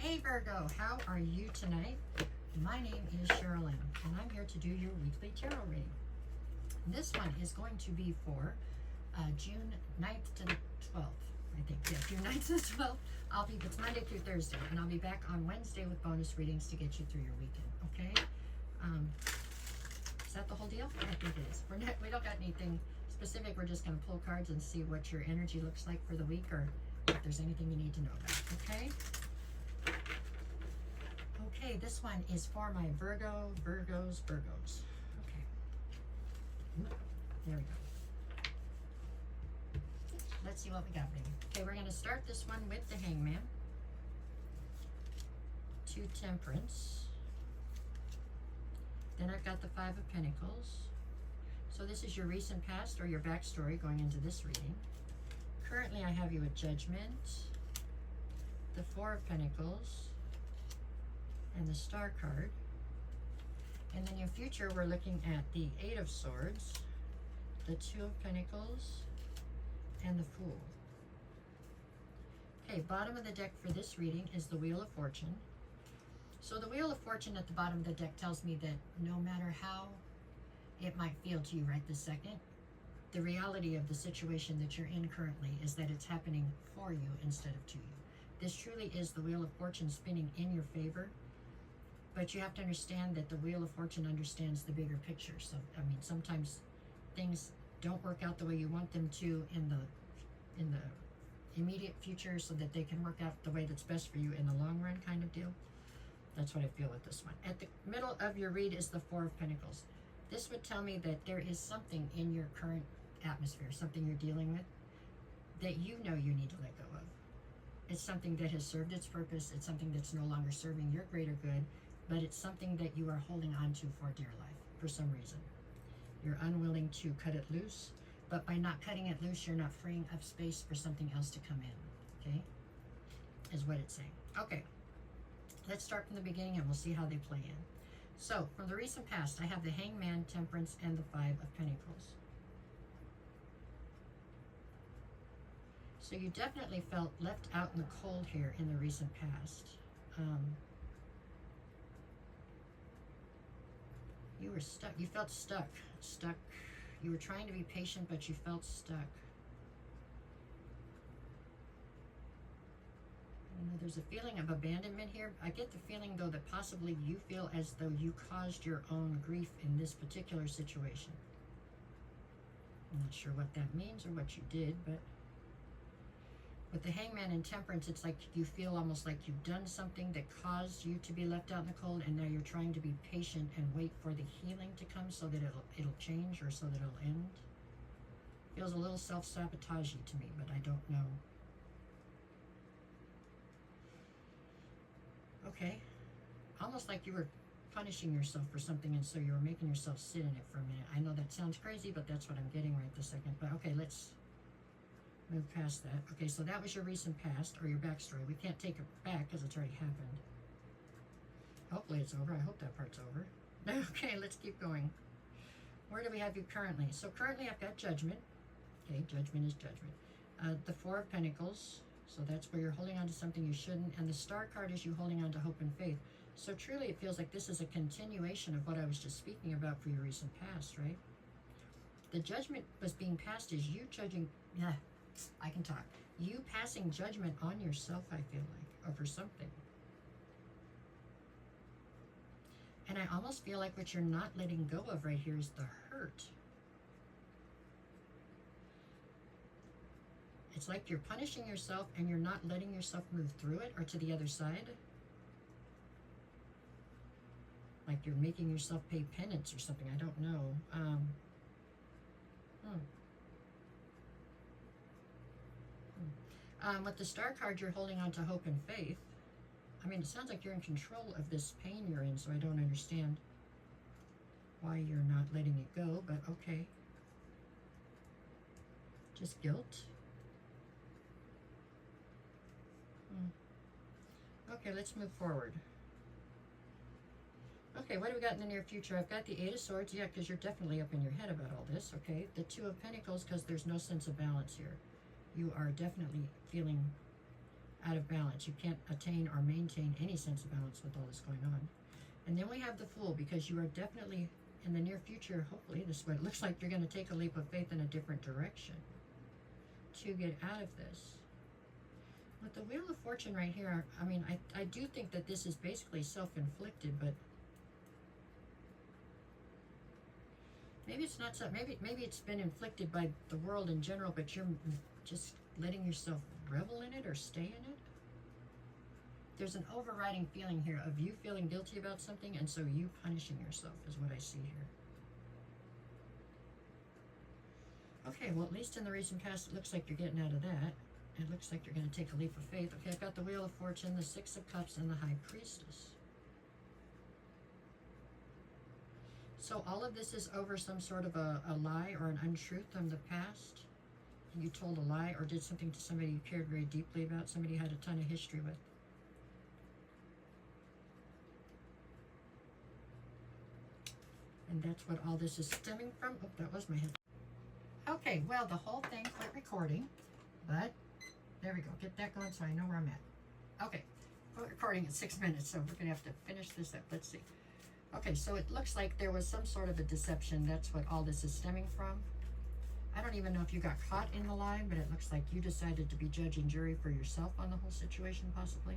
Hey Virgo, how are you tonight? My name is Sherilyn, and I'm here to do your weekly tarot reading. This one is going to be for June 9th to the 12th, I think. Yeah, June 9th to the 12th. It's Monday through Thursday, and I'll be back on Wednesday with bonus readings to get you through your weekend, okay? Is that the whole deal? I think it is. We don't got anything specific. We're just going to pull cards and see what your energy looks like for the week, or if there's anything you need to know about, okay? Okay, this one is for my Virgos. Okay. There we go. Let's see what we got, baby. Okay, we're going to start this one with the Hangman. 2 Temperance. Then I've got the 5 of Pentacles. So this is your recent past or your backstory going into this reading. Currently I have you at Judgment, the 4 of Pentacles, and the Star card. And then your future, we're looking at the 8 of Swords, the 2 of Pentacles, and the Fool. Okay, bottom of the deck for this reading is the Wheel of Fortune. So the Wheel of Fortune at the bottom of the deck tells me that no matter how it might feel to you right this second, the reality of the situation that you're in currently is that it's happening for you instead of to you. This truly is the Wheel of Fortune spinning in your favor, but you have to understand that the Wheel of Fortune understands the bigger picture. So, I mean, sometimes things don't work out the way you want them to in the immediate future so that they can work out the way that's best for you in the long run, kind of deal. That's what I feel with this one. At the middle of your read is the 4 of Pentacles. This would tell me that there is something in your current atmosphere, something you're dealing with, that you know you need to let go of. It's something that has served its purpose. It's something that's no longer serving your greater good, but it's something that you are holding on to for dear life for some reason. You're unwilling to cut it loose, but by not cutting it loose, you're not freeing up space for something else to come in, okay? Is what it's saying. Okay, let's start from the beginning and we'll see how they play in. So, from the recent past, I have the Hangman, Temperance, and the 5 of Pentacles. So you definitely felt left out in the cold here in the recent past. You were stuck. You felt stuck. You were trying to be patient, but you felt stuck. There's a feeling of abandonment here. I get the feeling, though, that possibly you feel as though you caused your own grief in this particular situation. I'm not sure what that means or what you did, but with the Hangman and Temperance, it's like you feel almost like you've done something that caused you to be left out in the cold, and now you're trying to be patient and wait for the healing to come so that it'll change, or so that it'll end. Feels a little self-sabotagey to me, but I don't know. Okay, almost like you were punishing yourself for something, and so you were making yourself sit in it for a minute. I know that sounds crazy, but that's what I'm getting right this second. But okay, let's move past that. Okay, so that was your recent past, or your backstory. We can't take it back because it's already happened. Hopefully it's over. I hope that part's over. Okay, let's keep going. Where do we have you currently? So currently I've got Judgment. Okay, Judgment is Judgment. The 4 of Pentacles. So that's where you're holding on to something you shouldn't. And the Star card is you holding on to hope and faith. So truly it feels like this is a continuation of what I was just speaking about for your recent past, right? The judgment was being passed is you judging, yeah, I can talk. You passing judgment on yourself, I feel like, over something. And I almost feel like what you're not letting go of right here is the hurt. It's like you're punishing yourself and you're not letting yourself move through it or to the other side. Like you're making yourself pay penance or something. I don't know. With the Star card, you're holding on to hope and faith. I mean, it sounds like you're in control of this pain you're in, so I don't understand why you're not letting it go, but okay. Just guilt. Okay, let's move forward. Okay, what do we got in the near future? I've got the 8 of Swords, yeah, because you're definitely up in your head about all this, okay? The 2 of Pentacles, because there's no sense of balance here. You are definitely feeling out of balance. You can't attain or maintain any sense of balance with all this going on. And then we have the Fool, because you are definitely, in the near future, hopefully, this is what it looks like, you're going to take a leap of faith in a different direction to get out of this. With the Wheel of Fortune right here, I mean, I do think that this is basically self-inflicted, but maybe it's not so, maybe it's been inflicted by the world in general, but you're just letting yourself revel in it or stay in it. There's an overriding feeling here of you feeling guilty about something, and so you punishing yourself is what I see here. Okay, well, at least in the recent past, it looks like you're getting out of that. It looks like you're going to take a leap of faith. Okay, I've got the Wheel of Fortune, the Six of Cups, and the High Priestess. So all of this is over some sort of a lie or an untruth from the past. You told a lie or did something to somebody you cared very deeply about, somebody you had a ton of history with. And that's what all this is stemming from. Oh, that was my head. Okay, well, the whole thing quit recording, but there we go. Get that going so I know where I'm at. Okay, quit recording in 6 minutes, so we're going to have to finish this up. Let's see. Okay, so it looks like there was some sort of a deception. That's what all this is stemming from. I don't even know if you got caught in the lie, but it looks like you decided to be judge and jury for yourself on the whole situation, possibly.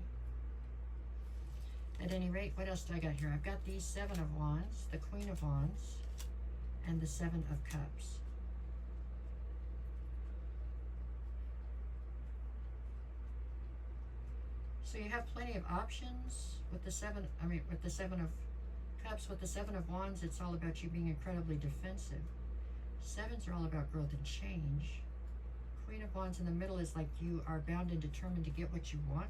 At any rate, what else do I got here? I've got the Seven of Wands, the Queen of Wands, and the Seven of Cups. So you have plenty of options with the Seven of Cups. With the Seven of Wands, it's all about you being incredibly defensive. Sevens are all about growth and change. Queen of Wands in the middle is like you are bound and determined to get what you want.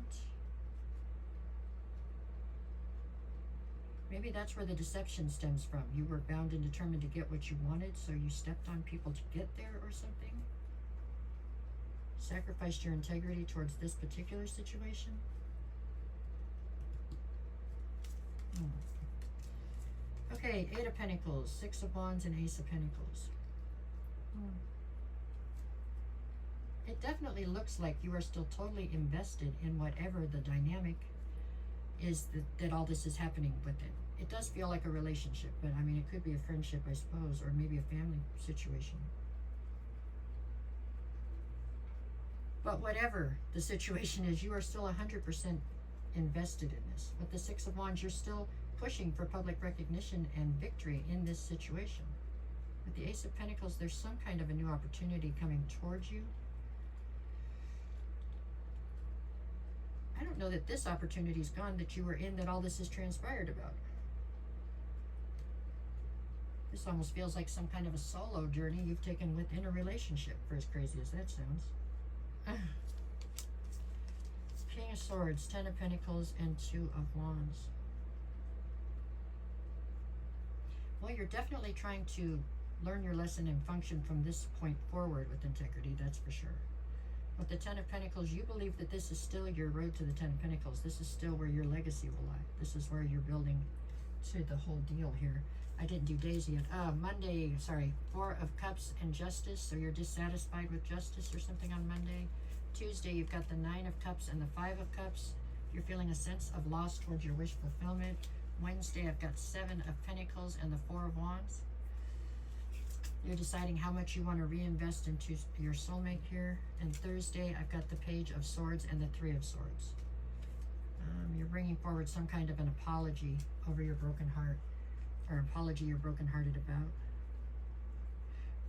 Maybe that's where the deception stems from. You were bound and determined to get what you wanted, so you stepped on people to get there or something. Sacrificed your integrity towards this particular situation. Okay, Eight of Pentacles, Six of Wands, and Ace of Pentacles. It definitely looks like you are still totally invested in whatever the dynamic is that all this is happening within. It does feel like a relationship, but I mean, it could be a friendship, I suppose, or maybe a family situation. But whatever the situation is, you are still 100% invested in this. With the Six of Wands, you're still pushing for public recognition and victory in this situation. With the Ace of Pentacles, there's some kind of a new opportunity coming towards you. I don't know that this opportunity is gone that you were in, that all this is transpired about. This almost feels like some kind of a solo journey you've taken within a relationship, for as crazy as that sounds. King of Swords, Ten of Pentacles, and Two of Wands. Well, you're definitely trying to learn your lesson and function from this point forward with integrity, that's for sure. With the Ten of Pentacles, you believe that this is still your road to the Ten of Pentacles. This is still where your legacy will lie. This is where you're building to the whole deal here. I didn't do days yet. Monday, sorry, Four of Cups and Justice. So you're dissatisfied with justice or something on Monday. Tuesday, you've got the Nine of Cups and the Five of Cups. You're feeling a sense of loss towards your wish fulfillment. Wednesday, I've got Seven of Pentacles and the Four of Wands. You're deciding how much you want to reinvest into your soulmate here. And Thursday, I've got the Page of Swords and the Three of Swords. You're bringing forward some kind of an apology over your broken heart, or apology you're brokenhearted about.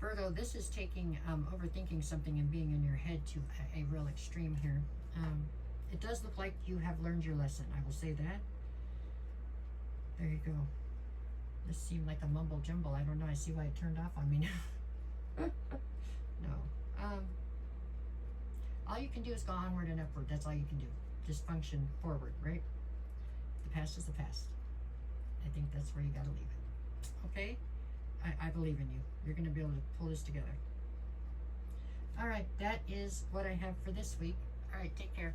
Virgo, this is taking overthinking something and being in your head to a real extreme here. It does look like you have learned your lesson. I will say that. There you go. This seemed like a mumble jumble. I don't know. I see why it turned off on me now. No. All you can do is go onward and upward. That's all you can do. Just function forward, right? The past is the past. I think that's where you got to leave it. Okay? I believe in you. You're going to be able to pull this together. All right. That is what I have for this week. All right. Take care.